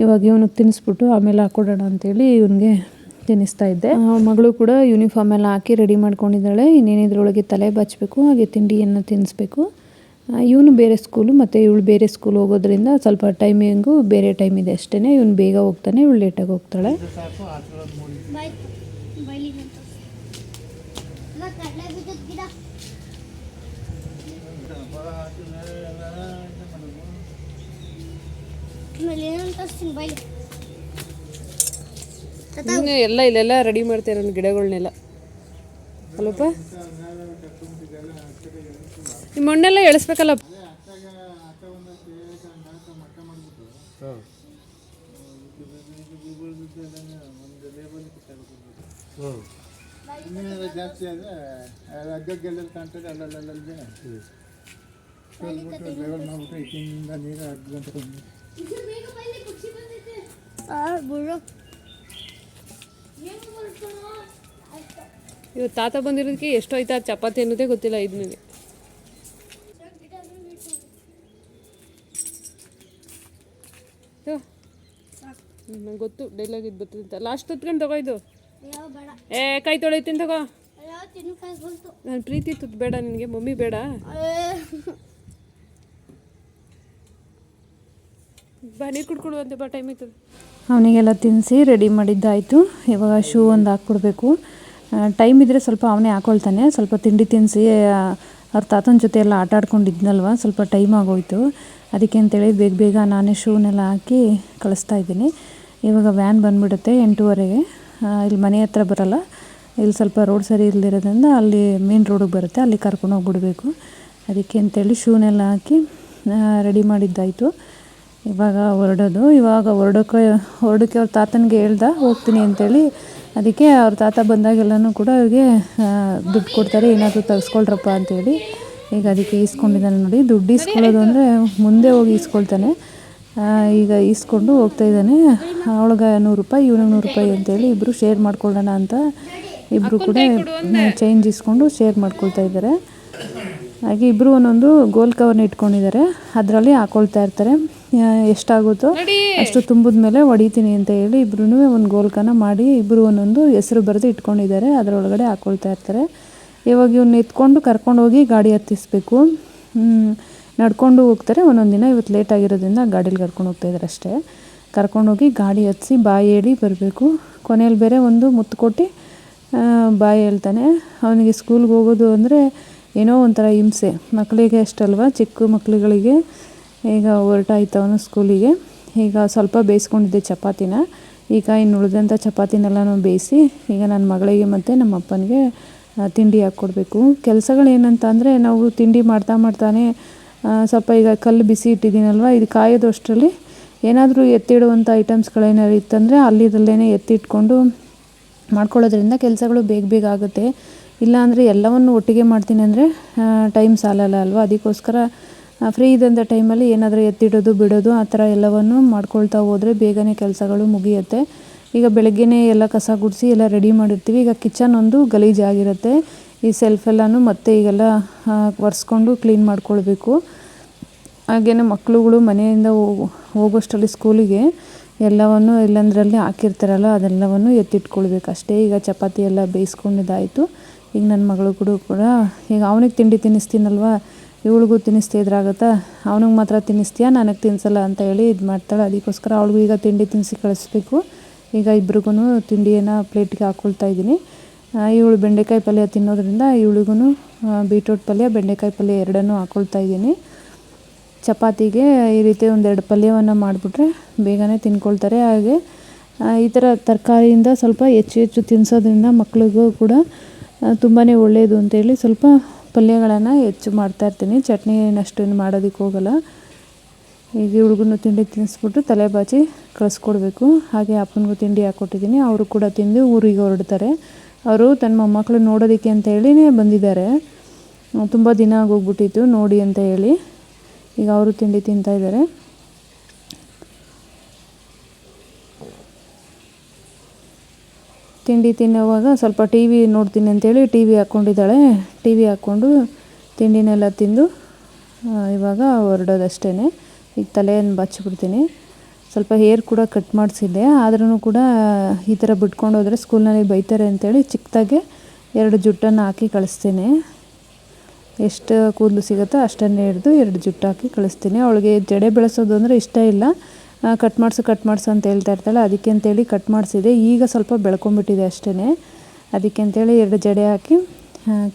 ಇವಾಗ ಇವನಿಗೆ ತಿನ್ನಿಸ್ಬಿಟ್ಟು ಆಮೇಲೆ ಹಾಕ್ಕೊಡೋಣ ಅಂಥೇಳಿ ಇವನಿಗೆ ತಿನ್ನಿಸ್ತಾ ಇದ್ದೆ. ಮಗಳು ಕೂಡ ಯೂನಿಫಾರ್ಮ್ ಎಲ್ಲ ಹಾಕಿ ರೆಡಿ ಮಾಡ್ಕೊಂಡಿದ್ದಾಳೆ. ಇನ್ನೇನಿದ್ರೊಳಗೆ ತಲೆ ಬಾಚಬೇಕು, ಹಾಗೆ ತಿಂಡಿಯನ್ನು ತಿನ್ನಿಸ್ಬೇಕು. ಇವನು ಬೇರೆ ಸ್ಕೂಲು ಮತ್ತು ಇವಳು ಬೇರೆ ಸ್ಕೂಲ್ ಹೋಗೋದ್ರಿಂದ ಸ್ವಲ್ಪ ಟೈಮಿಂಗು ಬೇರೆ ಟೈಮ್ ಇದೆ ಅಷ್ಟೇ. ಇವನು ಬೇಗ ಹೋಗ್ತಾನೆ, ಇವಳು ಲೇಟಾಗಿ ಹೋಗ್ತಾಳೆ. ಎಲ್ಲ ಇಲ್ಲೆಲ್ಲ ರೆಡಿ ಮಾಡ್ತಾರೆ ನನ್ನ ಗಿಡಗಳನ್ನೆಲ್ಲ ಅಲ್ಲಪ್ಪ. ಈ ಮಣ್ಣೆಲ್ಲ ಎಳಿಸ್ಬೇಕಲ್ಲ. ಜಾಸ್ತಿ ಆದರೆ ಅಗ್ಗಗೆಲ್ಲ ಕಾಣ್ತದೆ, ಅಲ್ಲಲ್ಲೇ ಲೆವೆಲ್ ಮಾಡ್ಬಿಟ್ರೆ ಇಕ್ಕಿಂದ ನೀರು 10 ಗಂಟೆ ಬಂದು ಇವತ್ತು ತಾತ ಬಂದಿರೋದಕ್ಕೆ ಎಷ್ಟು ಆಯ್ತಾ ಚಪಾತಿ ಅನ್ನೋದೇ ಗೊತ್ತಿಲ್ಲ. ಇದನ್ನೇ ನಂಗೆ ಗೊತ್ತು ಡೈಲಾಗ್ ಇದು ಬರ್ತದೆ ಅಂತ. ಲಾಸ್ಟ್ ಹೊತ್ಕೊಂಡು ತಗೋ ಇದು. ಕೈ ತೊಳಿತೀನಿ ತಗೋ. ನಾನು ಪ್ರೀತಿ ತುತ್ತು ಬೇಡ ನಿನಗೆ, ಮಮ್ಮಿ ಬೇಡ. ಬಾ ನೀರು ಕುಡ್ಕೊಡುವಂತೆ ಬಾ, ಟೈಮ್ ಆಯ್ತದೆ. ಅವನಿಗೆಲ್ಲ ತಿನ್ನಿಸಿ ರೆಡಿ ಮಾಡಿದ್ದಾಯಿತು. ಇವಾಗ ಶೂ ಒಂದು ಹಾಕ್ಕೊಡ್ಬೇಕು. ಟೈಮ್ ಇದ್ದರೆ ಸ್ವಲ್ಪ ಅವನೇ ಹಾಕ್ಕೊಳ್ತಾನೆ. ಸ್ವಲ್ಪ ತಿಂಡಿ ತಿನ್ನಿಸಿ ಅವ್ರ ತಾತನ ಜೊತೆ ಎಲ್ಲ ಆಟ ಆಡ್ಕೊಂಡಿದ್ನಲ್ವ, ಸ್ವಲ್ಪ ಟೈಮ್ ಆಗೋಯ್ತು. ಅದಕ್ಕೆ ಅಂತೇಳಿ ಬೇಗ ನಾನೇ ಶೂನೆಲ್ಲ ಹಾಕಿ ಕಳಿಸ್ತಾ ಇದ್ದೀನಿ. ಇವಾಗ ವ್ಯಾನ್ ಬಂದುಬಿಡುತ್ತೆ 8:15ಗೆ. ಇಲ್ಲಿ ಮನೆ ಹತ್ರ ಬರೋಲ್ಲ, ಇಲ್ಲಿ ಸ್ವಲ್ಪ ರೋಡ್ ಸರಿ ಇಲ್ಲದಿರೋದ್ರಿಂದ ಅಲ್ಲಿ ಮೇನ್ ರೋಡಿಗೆ ಬರುತ್ತೆ, ಅಲ್ಲಿ ಕರ್ಕೊಂಡು ಹೋಗ್ಬಿಡ್ಬೇಕು. ಅದಕ್ಕೆ ಅಂತೇಳಿ ಶೂನೆಲ್ಲ ಹಾಕಿ ರೆಡಿ ಮಾಡಿದ್ದಾಯಿತು. ಇವಾಗ ಹೊರಡೋಕ್ಕೆ ಅವ್ರ ತಾತನಿಗೆ ಹೇಳ್ದ ಹೋಗ್ತೀನಿ ಅಂತೇಳಿ. ಅದಕ್ಕೆ ಅವ್ರ ತಾತ ಬಂದಾಗೆಲ್ಲನೂ ಕೂಡ ಅವ್ರಿಗೆ ದುಡ್ಡು ಕೊಡ್ತಾರೆ, ಏನಾದರೂ ತರಿಸ್ಕೊಳ್ರಪ್ಪ ಅಂತೇಳಿ. ಈಗ ಅದಕ್ಕೆ ಈಸ್ಕೊಂಡಿದ್ದಾನೆ ನೋಡಿ. ದುಡ್ಡು ಈಸ್ಕೊಳ್ಳೋದು ಅಂದರೆ ಮುಂದೆ ಹೋಗಿ ಈಸ್ಕೊಳ್ತಾನೆ. ಈಗ ಈಸ್ಕೊಂಡು ಹೋಗ್ತಾಯಿದ್ದಾನೆ. ಅವಳಿಗೆ 100 ರೂಪಾಯಿ, ಇವನಿಗೆ 100 ರೂಪಾಯಿ ಅಂತೇಳಿ ಇಬ್ಬರು ಶೇರ್ ಮಾಡ್ಕೊಳ್ಳೋಣ ಅಂತ ಇಬ್ಬರು ಕೂಡ ಚೇಂಜ್ ಇಸ್ಕೊಂಡು ಶೇರ್ ಮಾಡ್ಕೊಳ್ತಾ ಇದ್ದಾರೆ. ಹಾಗೆ ಇಬ್ಬರು ಒಂದೊಂದು ಗೋಲ್ ಕವರ್ನ ಇಟ್ಕೊಂಡಿದ್ದಾರೆ, ಅದರಲ್ಲಿ ಹಾಕ್ಕೊಳ್ತಾ ಇರ್ತಾರೆ. ಎಷ್ಟಾಗುತ್ತೋ ಅಷ್ಟು ತುಂಬಿದ ಮೇಲೆ ಹೊಡಿತೀನಿ ಅಂತ ಹೇಳಿ ಇಬ್ಬರೂ ಒಂದು ಗೋಲ್ಕನ ಮಾಡಿ ಇಬ್ಬರು ಒಂದೊಂದು ಹೆಸರು ಬರೆದು ಇಟ್ಕೊಂಡಿದ್ದಾರೆ, ಅದರೊಳಗಡೆ ಹಾಕ್ಕೊಳ್ತಾ ಇರ್ತಾರೆ. ಇವಾಗ ಇವ್ನ ಎತ್ಕೊಂಡು ಕರ್ಕೊಂಡೋಗಿ ಗಾಡಿ ಹತ್ತಿಸ್ಬೇಕು. ನಡ್ಕೊಂಡು ಹೋಗ್ತಾರೆ ಒಂದೊಂದು ದಿನ. ಇವತ್ತು ಲೇಟ್ ಆಗಿರೋದ್ರಿಂದ ಗಾಡೀಲಿ ಕರ್ಕೊಂಡು ಹೋಗ್ತಾಯಿದ್ದಾರೆ ಅಷ್ಟೇ. ಕರ್ಕೊಂಡೋಗಿ ಗಾಡಿ ಹತ್ತಿಸಿ ಬಾಯಿ ಹೇಳಿ ಬರಬೇಕು. ಕೊನೆಯಲ್ಲಿ ಬೇರೆ ಒಂದು ಮುತ್ತು ಕೊಟ್ಟು ಬಾಯಿ ಹೇಳ್ತಾನೆ. ಅವನಿಗೆ ಸ್ಕೂಲ್ಗೆ ಹೋಗೋದು ಅಂದರೆ ಏನೋ ಒಂಥರ ಹಿಂಸೆ. ಮಕ್ಕಳಿಗೆ ಅಷ್ಟಲ್ವ, ಚಿಕ್ಕ ಮಕ್ಕಳುಗಳಿಗೆ. ಈಗ ಹೊರಟಾಯ್ತು ಅವನು ಸ್ಕೂಲಿಗೆ. ಈಗ ಸ್ವಲ್ಪ ಬೇಯಿಸ್ಕೊಂಡಿದ್ದೆ ಚಪಾತಿನ. ಈಗ ಇನ್ನು ಉಳಿದಂಥ ಚಪಾತಿನೆಲ್ಲನೂ ಬೇಯಿಸಿ ಈಗ ನನ್ನ ಮಗಳಿಗೆ ಮತ್ತು ನಮ್ಮ ಅಪ್ಪನಿಗೆ ತಿಂಡಿ ಹಾಕ್ಕೊಡ್ಬೇಕು. ಕೆಲಸಗಳು ಏನಂತ ಅಂದರೆ ನಾವು ತಿಂಡಿ ಮಾಡ್ತಾನೆ ಸ್ವಲ್ಪ ಈಗ ಕಲ್ಲು ಬಿಸಿ ಇಟ್ಟಿದ್ದೀನಲ್ವ, ಇದು ಕಾಯೋದು ಅಷ್ಟರಲ್ಲಿ ಏನಾದರೂ ಎತ್ತಿಡುವಂಥ ಐಟಮ್ಸ್ಗಳೇನಾದ್ರು ಇತ್ತಂದರೆ ಅಲ್ಲಿದಲ್ಲೇ ಎತ್ತಿಟ್ಕೊಂಡು ಮಾಡ್ಕೊಳ್ಳೋದ್ರಿಂದ ಕೆಲಸಗಳು ಬೇಗ ಆಗುತ್ತೆ. ಇಲ್ಲಾಂದರೆ ಎಲ್ಲವನ್ನು ಒಟ್ಟಿಗೆ ಮಾಡ್ತೀನಿ ಅಂದರೆ ಟೈಮ್ ಸಾಲಲ್ಲ ಅಲ್ವ. ಅದಕ್ಕೋಸ್ಕರ ಫ್ರೀ ಇದ್ದಂಥ ಟೈಮಲ್ಲಿ ಏನಾದರೂ ಎತ್ತಿಡೋದು ಬಿಡೋದು ಆ ಥರ ಎಲ್ಲವನ್ನು ಮಾಡ್ಕೊಳ್ತಾ ಹೋದರೆ ಬೇಗನೆ ಕೆಲಸಗಳು ಮುಗಿಯುತ್ತೆ. ಈಗ ಬೆಳಗ್ಗೆನೇ ಎಲ್ಲ ಕಸ ಗುಡಿಸಿ ಎಲ್ಲ ರೆಡಿ ಮಾಡಿರ್ತೀವಿ. ಈಗ ಕಿಚನ್ ಒಂದು ಗಲೀಜಾಗಿರುತ್ತೆ. ಈ ಸೆಲ್ಫೆಲ್ಲನೂ ಮತ್ತೆ ಈಗೆಲ್ಲ ಒರೆಸ್ಕೊಂಡು ಕ್ಲೀನ್ ಮಾಡ್ಕೊಳ್ಬೇಕು. ಹಾಗೆಯೇ ಮಕ್ಕಳುಗಳು ಮನೆಯಿಂದ ಹೋಗೋಷ್ಟರಲ್ಲಿ ಸ್ಕೂಲಿಗೆ ಎಲ್ಲವನ್ನು ಎಲ್ಲಂದರಲ್ಲಿ ಹಾಕಿರ್ತಾರಲ್ಲ ಅದೆಲ್ಲವನ್ನು ಎತ್ತಿಟ್ಕೊಳ್ಬೇಕು ಅಷ್ಟೇ. ಈಗ ಚಪಾತಿ ಎಲ್ಲ ಬೇಯಿಸ್ಕೊಂಡಿದ್ದಾಯಿತು. ಈಗ ನನ್ನ ಮಗಳು ಕೂಡ ಈಗ ಅವನಿಗೆ ತಿಂಡಿ ತಿನ್ನಿಸ್ತೀನಲ್ವ, ಇವಳಿಗೂ ತಿನ್ನಿಸ್ತಾ ಇದ್ರಾಗುತ್ತಾ, ಅವನಿಗೆ ಮಾತ್ರ ತಿನ್ನಿಸ್ತೀಯಾ ನನಗೆ ತಿನ್ನಿಸಲ್ಲ ಅಂತ ಹೇಳಿ ಇದು ಮಾಡ್ತಾಳೆ. ಅದಕ್ಕೋಸ್ಕರ ಅವಳಿಗೂ ಈಗ ತಿಂಡಿ ತಿನ್ನಿಸಿ ಕಳಿಸ್ಬೇಕು. ಈಗ ಇಬ್ರಿಗೂ ತಿಂಡಿಯನ್ನು ಪ್ಲೇಟ್ಗೆ ಹಾಕ್ಕೊಳ್ತಾ ಇದ್ದೀನಿ. ಇವಳು ಬೆಂಡೆಕಾಯಿ ಪಲ್ಯ ತಿನ್ನೋದ್ರಿಂದ ಇವಳಿಗೂ ಬೀಟ್ರೋಟ್ ಪಲ್ಯ ಬೆಂಡೆಕಾಯಿ ಪಲ್ಯ ಎರಡನ್ನೂ ಹಾಕ್ಕೊಳ್ತಾ ಇದ್ದೀನಿ. ಚಪಾತಿಗೆ ಈ ರೀತಿ ಒಂದೆರಡು ಪಲ್ಯವನ್ನು ಮಾಡಿಬಿಟ್ರೆ ಬೇಗನೆ ತಿನ್ಕೊಳ್ತಾರೆ. ಹಾಗೆ ಈ ಥರ ತರಕಾರಿಯಿಂದ ಸ್ವಲ್ಪ ಹೆಚ್ಚು ತಿನ್ನಿಸೋದ್ರಿಂದ ಮಕ್ಳಿಗೂ ಕೂಡ ತುಂಬಾ ಒಳ್ಳೆಯದು ಅಂತೇಳಿ ಸ್ವಲ್ಪ ಪಲ್ಯಗಳನ್ನು ಹೆಚ್ಚು ಮಾಡ್ತಾಯಿರ್ತೀನಿ. ಚಟ್ನಿ ಏನಷ್ಟು ಮಾಡೋದಕ್ಕೆ ಹೋಗಲ್ಲ. ಈಗ ಇವಳಿಗೂ ತಿಂಡಿ ತಿನ್ನಿಸ್ಬಿಟ್ಟು ತಲೆ ಬಾಚಿ ಕಳಿಸ್ಕೊಡ್ಬೇಕು. ಹಾಗೆ ಅಪ್ಪನಿಗೂ ತಿಂಡಿ ಹಾಕ್ಕೊಟ್ಟಿದ್ದೀನಿ. ಅವರು ಕೂಡ ತಿಂದು ಊರಿಗೆ ಹೊರಡ್ತಾರೆ. ಅವರು ತನ್ನ ಮೊಮ್ಮಕ್ಕಳು ನೋಡೋದಕ್ಕೆ ಅಂತ ಹೇಳಿನೇ ಬಂದಿದ್ದಾರೆ. ತುಂಬ ದಿನ ಆಗೋಗ್ಬಿಟ್ಟಿತ್ತು ನೋಡಿ ಅಂತ ಹೇಳಿ. ಈಗ ಅವರು ತಿಂಡಿ ತಿಂತಾಯಿದ್ದಾರೆ. ತಿಂಡಿ ತಿನ್ನೋವಾಗ ಸ್ವಲ್ಪ ಟಿ ವಿ ನೋಡ್ತೀನಿ ಅಂತೇಳಿ ಟಿ ವಿ ಹಾಕ್ಕೊಂಡಿದ್ದಾಳೆ. ಟಿ ವಿ ಹಾಕ್ಕೊಂಡು ತಿಂಡಿನೆಲ್ಲ ತಿಂದು ಇವಾಗ ಹೊರಡೋದಷ್ಟೇ. ಈಗ ತಲೆಯನ್ನು ಬಾಚಿಬಿಡ್ತೀನಿ. ಸ್ವಲ್ಪ ಹೇರ್ ಕೂಡ ಕಟ್ ಮಾಡಿಸಿದ್ದೆ, ಆದ್ರೂ ಕೂಡ ಈ ಥರ ಬಿಟ್ಕೊಂಡು ಹೋದರೆ ಸ್ಕೂಲ್ನಲ್ಲಿ ಬೈತಾರೆ ಅಂತೇಳಿ ಚಿಕ್ಕದಾಗೆ 2 ಜುಟ್ಟನ್ನು ಹಾಕಿ ಕಳಿಸ್ತೀನಿ. ಎಷ್ಟು ಕೂದಲು ಸಿಗುತ್ತೋ ಅಷ್ಟನ್ನೇ ಹಿಡಿದು 2 ಜುಟ್ಟು ಹಾಕಿ ಕಳಿಸ್ತೀನಿ. ಅವಳಿಗೆ ಜಡೆ ಬೆಳೆಸೋದು ಅಂದರೆ ಇಷ್ಟ ಇಲ್ಲ. ಕಟ್ ಮಾಡಿಸು ಅಂತ ಹೇಳ್ತಾ ಇರ್ತಾಳೆ. ಅದಕ್ಕೆ ಅಂತೇಳಿ ಕಟ್ ಮಾಡಿಸಿದೆ. ಈಗ ಸ್ವಲ್ಪ ಬೆಳ್ಕೊಂಬಿಟ್ಟಿದೆ ಅಷ್ಟೇ. ಅದಕ್ಕೆ ಅಂತೇಳಿ 2 ಜಡೆ ಹಾಕಿ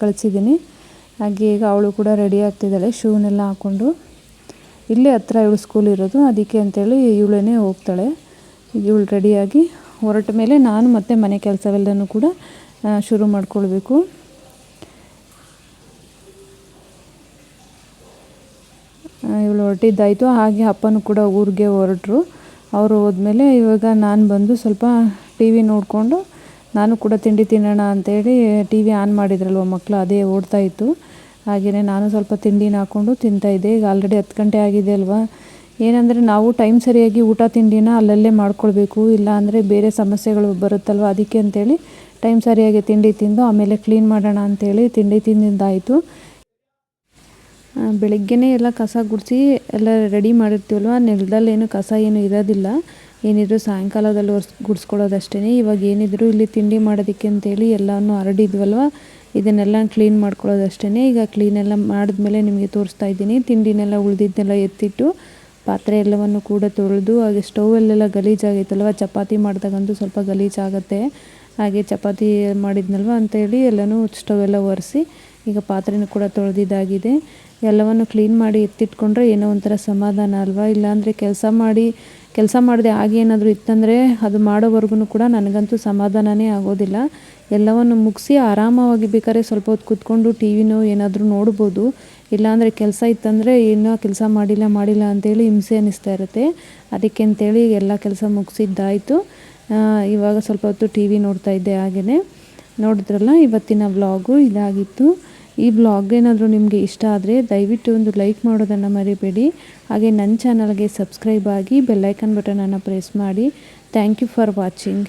ಕಳಿಸಿದ್ದೀನಿ. ಹಾಗೆ ಈಗ ಅವಳು ಕೂಡ ರೆಡಿ ಆಗ್ತಿದ್ದಾಳೆ ಶೂನೆಲ್ಲ ಹಾಕ್ಕೊಂಡು. ಇಲ್ಲೇ ಹತ್ರ ಇವಳು ಸ್ಕೂಲ್ ಇರೋದು, ಅದಕ್ಕೆ ಅಂತೇಳಿ ಇವಳೇ ಹೋಗ್ತಾಳೆ. ಇವಳು ರೆಡಿಯಾಗಿ ಹೊರಟ ಮೇಲೆ ನಾನು ಮತ್ತು ಮನೆ ಕೆಲಸವೆಲ್ಲನೂ ಕೂಡ ಶುರು ಮಾಡ್ಕೊಳ್ಬೇಕು. ಇವಳು ಹೊರಟಿದ್ದಾಯಿತು. ಹಾಗೆ ಅಪ್ಪನೂ ಕೂಡ ಊರಿಗೆ ಹೊರಟರು. ಅವರು ಹೋದ್ಮೇಲೆ ಇವಾಗ ನಾನು ಬಂದು ಸ್ವಲ್ಪ ಟಿ ವಿ ನೋಡಿಕೊಂಡು ನಾನು ಕೂಡ ತಿಂಡಿ ತಿನ್ನೋಣ ಅಂತೇಳಿ ಟಿ ವಿ ಆನ್ ಮಾಡಿದ್ರಲ್ವ ಮಕ್ಕಳು, ಅದೇ ಓಡ್ತಾಯಿತ್ತು. ಹಾಗೆಯೇ ನಾನು ಸ್ವಲ್ಪ ತಿಂಡಿನ ಹಾಕ್ಕೊಂಡು ತಿಂತಾಯಿದ್ದೆ. ಈಗ ಆಲ್ರೆಡಿ 10 ಗಂಟೆ ಆಗಿದೆ ಅಲ್ವಾ. ಏನಂದರೆ ನಾವು ಟೈಮ್ ಸರಿಯಾಗಿ ಊಟ ತಿಂಡಿನ ಅಲ್ಲಲ್ಲೇ ಮಾಡ್ಕೊಳ್ಬೇಕು, ಇಲ್ಲ ಅಂದರೆ ಬೇರೆ ಸಮಸ್ಯೆಗಳು ಬರುತ್ತಲ್ವ. ಅದಕ್ಕೆ ಅಂತೇಳಿ ಟೈಮ್ ಸರಿಯಾಗಿ ತಿಂಡಿ ತಿಂದು ಆಮೇಲೆ ಕ್ಲೀನ್ ಮಾಡೋಣ ಅಂತೇಳಿ ತಿಂಡಿ ತಿಂದಿದ್ದಾಯಿತು. ಬೆಳಗ್ಗೆನೇ ಎಲ್ಲ ಕಸ ಗುಡಿಸಿ ಎಲ್ಲ ರೆಡಿ ಮಾಡಿರ್ತೀವಲ್ವ, ನೆಲದಲ್ಲೇನು ಕಸ ಏನು ಇರೋದಿಲ್ಲ. ಏನಿದ್ರು ಸಾಯಂಕಾಲದಲ್ಲಿ ಗುಡಿಸ್ಕೊಳ್ಳೋದಷ್ಟೇ. ಇವಾಗ ಏನಿದ್ರು ಇಲ್ಲಿ ತಿಂಡಿ ಮಾಡೋದಕ್ಕೆ ಅಂತೇಳಿ ಎಲ್ಲನೂ ಹರಡಿದ್ವಲ್ವ, ಇದನ್ನೆಲ್ಲ ಕ್ಲೀನ್ ಮಾಡ್ಕೊಳ್ಳೋದಷ್ಟೇ. ಈಗ ಕ್ಲೀನೆಲ್ಲ ಮಾಡಿದ್ಮೇಲೆ ನಿಮಗೆ ತೋರಿಸ್ತಾ ಇದ್ದೀನಿ. ತಿಂಡಿನೆಲ್ಲ ಉಳಿದಿದ್ದನ್ನೆಲ್ಲ ಎತ್ತಿಟ್ಟು ಪಾತ್ರೆ ಎಲ್ಲವನ್ನು ಕೂಡ ತೊಳೆದು, ಹಾಗೆ ಸ್ಟೌವಲ್ಲೆಲ್ಲ ಗಲೀಜಾಗೈತಲ್ವ, ಚಪಾತಿ ಮಾಡಿದಾಗಂತೂ ಸ್ವಲ್ಪ ಗಲೀಜಾಗುತ್ತೆ. ಹಾಗೆ ಚಪಾತಿ ಮಾಡಿದ್ನಲ್ವ ಅಂತೇಳಿ ಎಲ್ಲನೂ ಸ್ಟವೆಲ್ಲ ಒರೆಸಿ ಈಗ ಪಾತ್ರೆನೂ ಕೂಡ ತೊಳೆದಿದ್ದಾಗಿದೆ. ಎಲ್ಲವನ್ನು ಕ್ಲೀನ್ ಮಾಡಿ ಎತ್ತಿಟ್ಕೊಂಡ್ರೆ ಏನೋ ಒಂಥರ ಸಮಾಧಾನ ಅಲ್ವಾ. ಇಲ್ಲಾಂದರೆ ಕೆಲಸ ಮಾಡದೆ ಹಾಗೆ ಏನಾದರೂ ಇತ್ತಂದರೆ ಅದು ಮಾಡೋವರೆಗೂ ಕೂಡ ನನಗಂತೂ ಸಮಾಧಾನವೇ ಆಗೋದಿಲ್ಲ. ಎಲ್ಲವನ್ನು ಮುಗಿಸಿ ಆರಾಮವಾಗಿ ಬೇಕಾದ್ರೆ ಸ್ವಲ್ಪ ಹೊತ್ತು ಕೂತ್ಕೊಂಡು ಟಿ ವಿನೋ ಏನಾದರೂ ನೋಡ್ಬೋದು. ಇಲ್ಲಾಂದರೆ ಕೆಲಸ ಇತ್ತಂದರೆ ಇನ್ನೂ ಕೆಲಸ ಮಾಡಿಲ್ಲ ಅಂತೇಳಿ ಹಿಂಸೆ ಅನ್ನಿಸ್ತಾ ಇರುತ್ತೆ. ಅದಕ್ಕೆ ಅಂತೇಳಿ ಎಲ್ಲ ಕೆಲಸ ಮುಗಿಸಿದ್ದಾಯಿತು. ಇವಾಗ ಸ್ವಲ್ಪ ಹೊತ್ತು ಟಿ ವಿ ನೋಡ್ತಾ ಇದ್ದೆ. ಹಾಗೆಯೇ ನೋಡಿದ್ರಲ್ಲ, ಇವತ್ತಿನ ವ್ಲಾಗು ಇದಾಗಿತ್ತು. ಈ ವ್ಲಾಗ್ ಏನಾದರೂ ನಿಮಗೆ ಇಷ್ಟ ಆದರೆ ದಯವಿಟ್ಟು ಒಂದು ಲೈಕ್ ಮಾಡೋದನ್ನು ಮರಿಬೇಡಿ. ಹಾಗೆ ನನ್ನ ಚಾನಲ್ಗೆ ಸಬ್ಸ್ಕ್ರೈಬ್ ಆಗಿ ಬೆಲ್ಲೈಕನ್ ಬಟನನ್ನು ಪ್ರೆಸ್ ಮಾಡಿ. Thank you for watching.